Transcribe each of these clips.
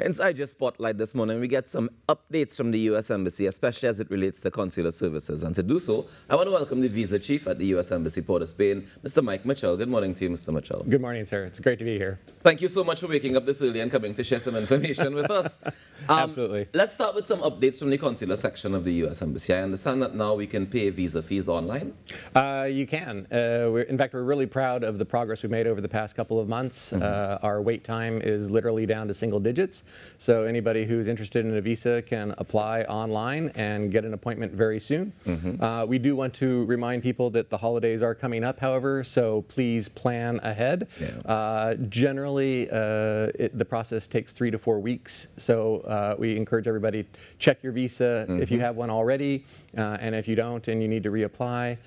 Inside your spotlight this morning, we get some updates from the U.S. Embassy, especially as it relates to consular services. And to do so, I want to welcome the Visa Chief at the U.S. Embassy Port of Spain, Mr. Mike Mitchell. Good morning to you, Mr. Mitchell. Good morning, sir. It's great to be here. Thank you so much for waking up this early and coming to share some information with us. Absolutely. Let's start with some updates from the consular section of the U.S. Embassy. I understand that now we can pay visa fees online. You can. In fact, we're really proud of the progress we've made over the past couple of months. Our wait time is literally down to single digits. So anybody who's interested in a visa can apply online and get an appointment very soon. We do want to remind people that the holidays are coming up, however, so please plan ahead. Generally, the process takes 3 to 4 weeks. So we encourage everybody to check your visa if you have one already. And if you don't and you need to reapply,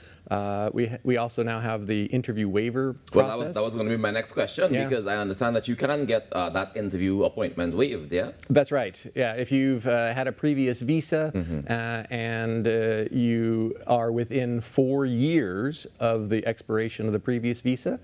we also now have the interview waiver process. Well, that was going to be my next question, because I understand that you can get that interview appointment waived, yeah? That's right. Yeah, if you've had a previous visa and you are within 4 years of the expiration of the previous visa,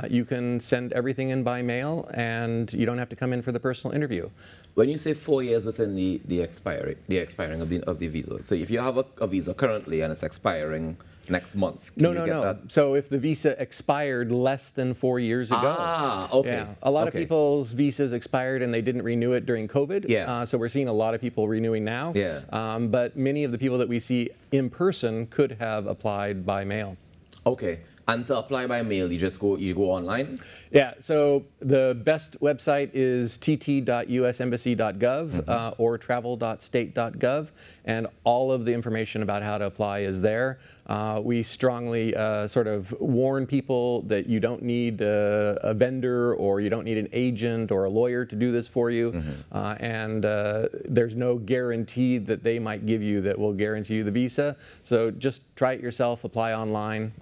you can send everything in by mail and you don't have to come in for the personal interview. When you say 4 years within the expiring of the visa, so if you have a visa currently and it's expiring next month, can you get that? So if the visa expired less than 4 years ago. Okay. Yeah. A lot of people's visas expired and they didn't renew it during COVID. So we're seeing a lot of people renewing now. But many of the people that we see in person could have applied by mail. Okay. And to apply by mail, you go online? Yeah, so the best website is tt.usembassy.gov or travel.state.gov, and all of the information about how to apply is there. We strongly sort of warn people that you don't need a vendor or you don't need an agent or a lawyer to do this for you, and there's no guarantee that they might give you that will guarantee you the visa. So just try it yourself, apply online.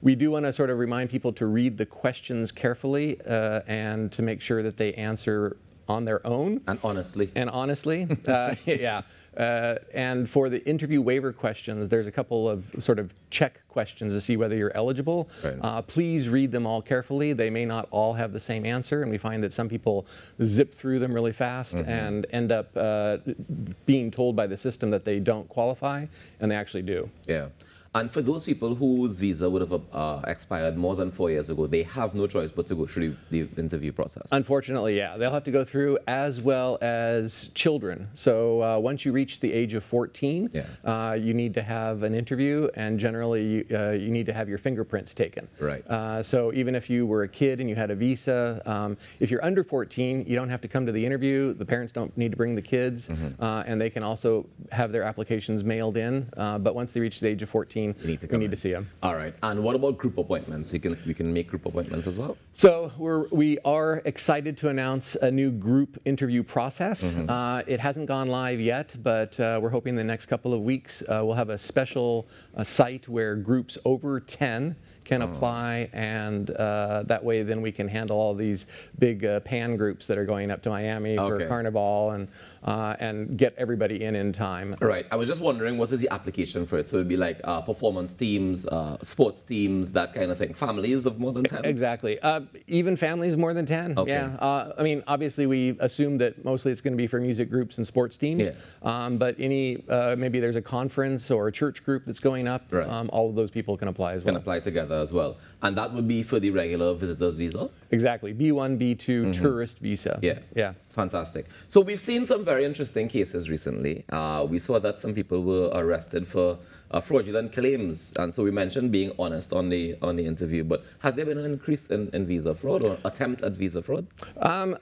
We do want to sort of remind people to read the questions carefully and to make sure that they answer on their own. And honestly. And honestly, yeah. And for the interview waiver questions, there's a couple of sort of check questions to see whether you're eligible. Please read them all carefully. They may not all have the same answer, and we find that some people zip through them really fast and end up being told by the system that they don't qualify, and they actually do. Yeah. And for those people whose visa would have expired more than 4 years ago, they have no choice but to go through the interview process. Unfortunately, yeah. They'll have to go through, as well as children. So once you reach the age of 14, you need to have an interview, and generally you need to have your fingerprints taken. So even if you were a kid and you had a visa, if you're under 14, you don't have to come to the interview. The parents don't need to bring the kids, and they can also have their applications mailed in. But once they reach the age of 14, we need to see them. All right. And what about group appointments? We can make group appointments as well? So we are excited to announce a new group interview process. It hasn't gone live yet, but we're hoping the next couple of weeks we'll have a special site where groups over 10 can apply, and that way then we can handle all these big pan groups that are going up to Miami for Carnival and get everybody in time. Right. I was just wondering, what is the application for it? So it'd be like performance teams, sports teams, that kind of thing. Families of more than 10? Exactly. Even families more than 10. Yeah. I mean, obviously we assume that mostly it's going to be for music groups and sports teams. But maybe there's a conference or a church group that's going up. All of those people can apply as well. Can apply together as well. And that would be for the regular visitor's visa? Exactly. B1, B2 tourist visa. Yeah. Fantastic. So we've seen some very interesting cases recently. We saw that some people were arrested for fraudulent claims, and so we mentioned being honest on the interview. But has there been an increase in visa fraud or attempt at visa fraud?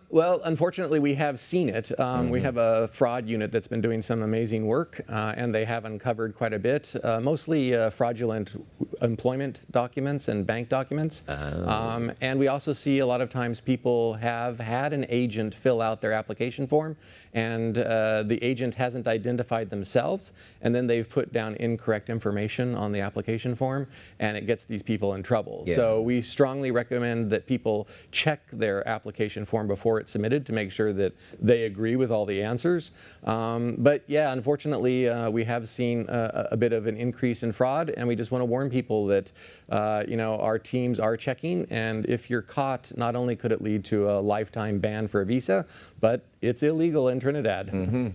Well, unfortunately, we have seen it. We have a fraud unit that's been doing some amazing work, and they have uncovered quite a bit, mostly fraudulent employment documents and bank documents. And we also see a lot of times people have had an agent fill out their application form, and the agent hasn't identified themselves, and then they've put down incorrect incorrect information on the application form, and it gets these people in trouble. So we strongly recommend that people check their application form before it's submitted to make sure that they agree with all the answers. But yeah, unfortunately, we have seen a bit of an increase in fraud, and we just want to warn people that our teams are checking, and if you're caught, not only could it lead to a lifetime ban for a visa, but it's illegal in Trinidad.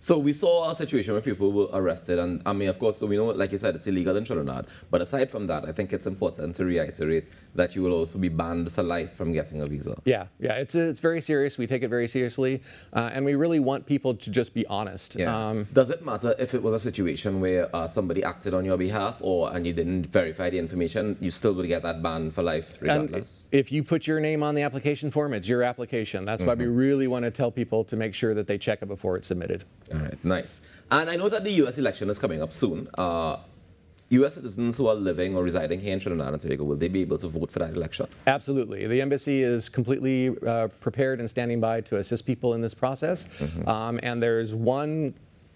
So we saw a situation where people were arrested, and I mean, of course, so we know, like you said, it's illegal in Trinidad. But aside from that, I think it's important to reiterate that you will also be banned for life from getting a visa. Yeah, it's very serious. We take it very seriously, and we really want people to just be honest. Does it matter if it was a situation where somebody acted on your behalf, and you didn't verify the information, you still will get that ban for life regardless? If you put your name on the application form, it's your application. That's why we really want to tell people to make sure that they check it before it's submitted. All right, nice. And I know that the U.S. election is coming up soon. U.S. citizens who are living or residing here in Trinidad and Tobago, will they be able to vote for that election? Absolutely. The embassy is completely prepared and standing by to assist people in this process. And there's one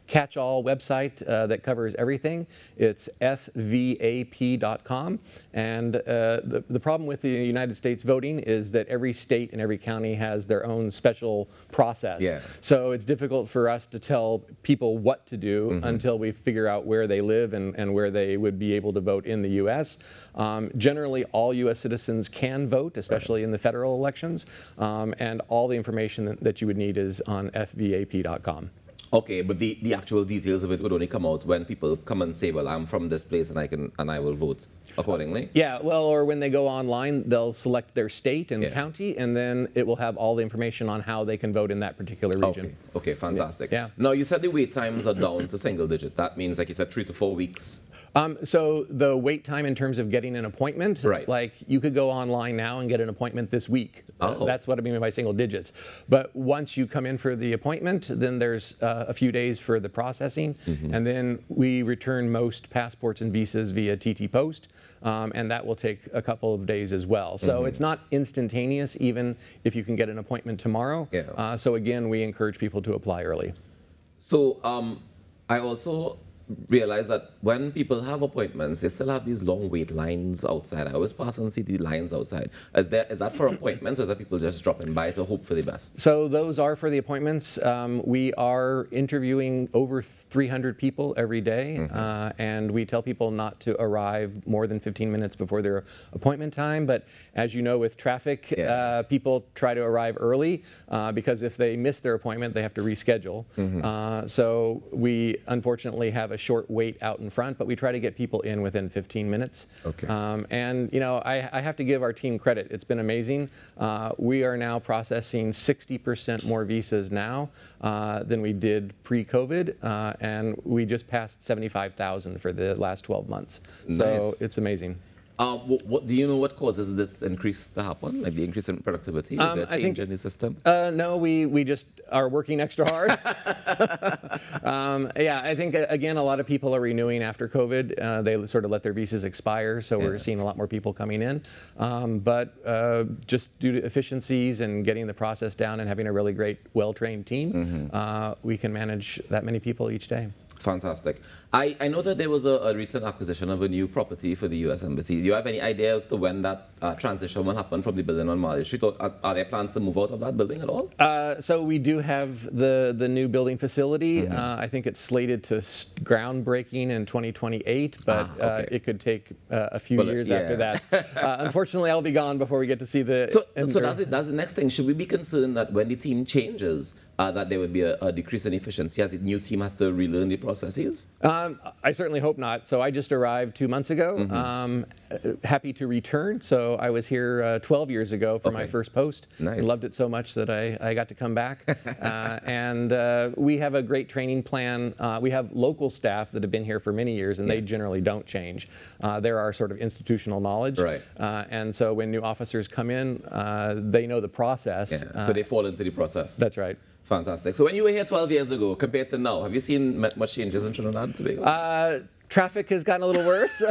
catch-all website that covers everything. It's fvap.com. And the problem with the United States voting is that every state and every county has their own special process. So it's difficult for us to tell people what to do until we figure out where they live and where they would be able to vote in the U.S. Generally, all U.S. citizens can vote, especially in the federal elections. And all the information that you would need is on fvap.com. Okay, but the actual details of it would only come out when people come and say, well, I'm from this place and I will vote accordingly? Yeah, well, or when they go online, they'll select their state and county, and then it will have all the information on how they can vote in that particular region. Okay, fantastic. Now, you said the wait times are down to single digit. That means, like you said, 3 to 4 weeks. So the wait time in terms of getting an appointment, like you could go online now and get an appointment this week. That's what I mean by single digits. But once you come in for the appointment, then there's a few days for the processing. And then we return most passports and visas via TT Post. And that will take a couple of days as well. So it's not instantaneous, even if you can get an appointment tomorrow. So again, we encourage people to apply early. So I also realize that when people have appointments, they still have these long wait lines outside. I always pass and see the lines outside. Is that for appointments, or is that people just dropping by to hope for the best? So those are for the appointments. We are interviewing over 300 people every day, and we tell people not to arrive more than 15 minutes before their appointment time. But as you know, with traffic, people try to arrive early because if they miss their appointment, they have to reschedule. So we unfortunately have a short wait out in front, but we try to get people in within 15 minutes. And I have to give our team credit. It's been amazing. We are now processing 60% more visas now than we did pre-COVID, and we just passed 75,000 for the last 12 months. So it's amazing. What do you know what causes this increase to happen, like the increase in productivity? Is there a change in the system? No, we just are working extra hard. Yeah, I think, again, a lot of people are renewing after COVID. They sort of let their visas expire, so we're seeing a lot more people coming in. But just due to efficiencies and getting the process down and having a really great, well-trained team, we can manage that many people each day. Fantastic. I know that there was a recent acquisition of a new property for the U.S. Embassy. Do you have any idea as to when that transition will happen from the building on Marley Street? Or are there plans to move out of that building at all? So we do have the new building facility. I think it's slated to groundbreaking in 2028, but it could take a few years after that. Unfortunately, I'll be gone before we get to see the... So that's the next thing. Should we be concerned that when the team changes, that there would be a decrease in efficiency as the new team has to relearn the processes? I certainly hope not. So I just arrived 2 months ago. Happy to return. So I was here 12 years ago for my first post. Nice. I loved it so much that I got to come back. And we have a great training plan. We have local staff that have been here for many years, and they generally don't change. They're our sort of institutional knowledge. And so when new officers come in, they know the process. So they fall into the process. That's right. Fantastic. So when you were here 12 years ago, compared to now, have you seen much changes in Trinidad and Tobago? Traffic has gotten a little worse,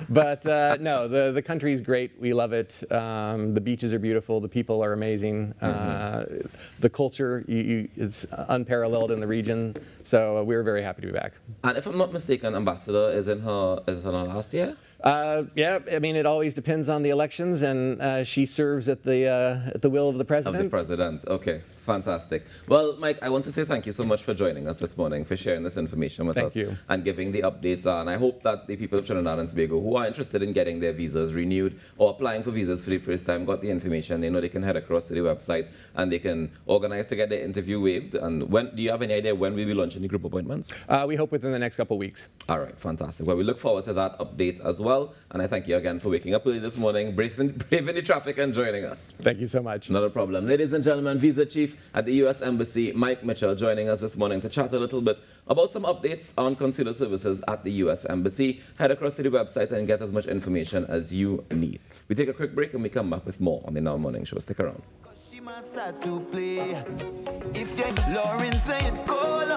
but no, the country's great. We love it. The beaches are beautiful. The people are amazing. The culture it's unparalleled in the region. So we're very happy to be back. And if I'm not mistaken, Ambassador is in her last year? Yeah, I mean, it always depends on the elections, and she serves at the will of the president. Of the president. Okay, fantastic. Well, Mike, I want to say thank you so much for joining us this morning, for sharing this information with us, and giving the updates. And I hope that the people of Trinidad and Tobago who are interested in getting their visas renewed or applying for visas for the first time got the information. They know they can head across to the website and they can organize to get their interview waived. And when do you have any idea when we'll be launching the group appointments? We hope within the next couple of weeks. All right, fantastic. Well, we look forward to that update as well. And I thank you again for waking up early this morning, braving the traffic and joining us. Thank you so much. Not a problem. Ladies and gentlemen, Visa Chief at the U.S. Embassy, Mike Mitchell, joining us this morning to chat a little bit about some updates on consular services at the U.S. Embassy. Head across to the website and get as much information as you need. We take a quick break and we come back with more on the Now Morning Show. Stick around.